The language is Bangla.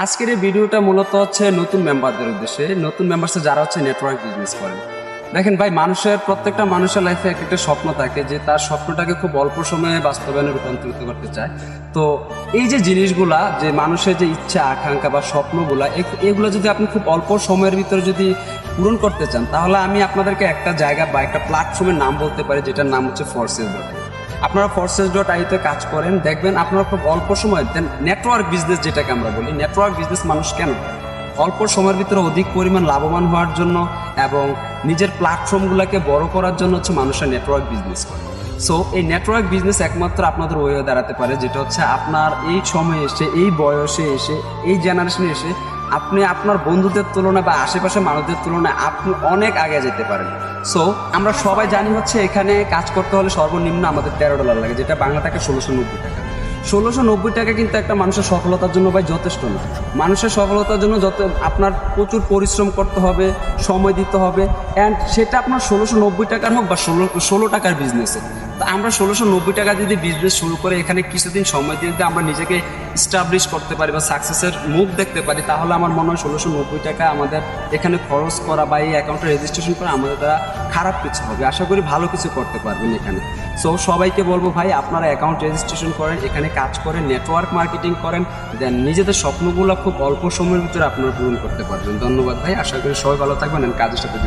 আজকের এই ভিডিওটা মূলত হচ্ছে নতুন মেম্বারদের উদ্দেশ্যে। নতুন মেম্বারস যারা হচ্ছে নেটওয়ার্ক বিজনেস করেন। দেখেন ভাই, প্রত্যেকটা মানুষের লাইফে একটা স্বপ্ন থাকে যে তার স্বপ্নটাকে খুব অল্প সময়ে বাস্তবায়নে রূপান্তরিত করতে চায়। তো এই যে জিনিসগুলা, যে মানুষের যে ইচ্ছা আকাঙ্ক্ষা বা স্বপ্নগুলা, এগুলো যদি আপনি খুব অল্প সময়ের ভিতরে যদি পূরণ করতে চান, তাহলে আমি আপনাদেরকে একটা জায়গা বা একটা প্ল্যাটফর্মের নাম বলতে পারি, যেটার নাম হচ্ছে ফোর্সেস.আই। আপনারা ফোর্সেস.আইতে কাজ করেন, দেখবেন আপনারা খুব অল্প সময় নেটওয়ার্ক বিজনেস, যেটাকে আমরা বলি নেটওয়ার্ক বিজনেস, মানুষ কেন করে? অল্প সময়ের ভিতরে অধিক পরিমাণ লাভবান হওয়ার জন্য এবং নিজের প্ল্যাটফর্মগুলোকে বড় করার জন্য হচ্ছে মানুষের নেটওয়ার্ক বিজনেস করে। সো এই নেটওয়ার্ক বিজনেস একমাত্র আপনাদের ওয়ে দাঁড়াতে পারে, যেটা হচ্ছে আপনার এই সময়ে এসে, এই বয়সে এসে, এই জেনারেশনে এসে আপনি আপনার বন্ধুদের তুলনায় বা আশেপাশের মানুষদের তুলনায় আপনি অনেক আগে যেতে পারেন। সো আমরা সবাই জানি হচ্ছে এখানে কাজ করতে হলে সর্বনিম্ন আমাদের $13 লাগে, যেটা বাংলা টাকা 1690 টাকা। 1690 টাকা কিন্তু একটা মানুষের সফলতার জন্য ভাই যথেষ্ট না। মানুষের সফলতার জন্য আপনার প্রচুর পরিশ্রম করতে হবে, সময় দিতে হবে, অ্যান্ড সেটা আপনার 1690 টাকার হোক বা 16 টাকার বিজনেসে। তো আমরা 1690 টাকা যদি বিজনেস শুরু করে এখানে কিছুদিন সময় দিয়ে আমরা নিজেকে স্টাবলিশ করতে পারি বা সাকসেসের মুখ দেখতে পারি, তাহলে আমার মনে হয় 1690 টাকা আমাদের এখানে খরচ করা বা এই অ্যাকাউন্টে রেজিস্ট্রেশন করা আমাদের দ্বারা খারাপ কিছু হবে। আশা করি ভালো কিছু করতে পারবেন এখানে। সো সবাইকে বলবো ভাই, আপনারা অ্যাকাউন্ট রেজিস্ট্রেশন করেন, এখানে কাজ করেন, নেটওয়ার্ক মার্কেটিং করেন, দেন নিজেদের স্বপ্নগুলো খুব অল্প সময়ের ভিতরে আপনারা পূরণ করতে পারবেন। ধন্যবাদ ভাই, আশা করি সবাই ভালো থাকবেন, কাজের সাথে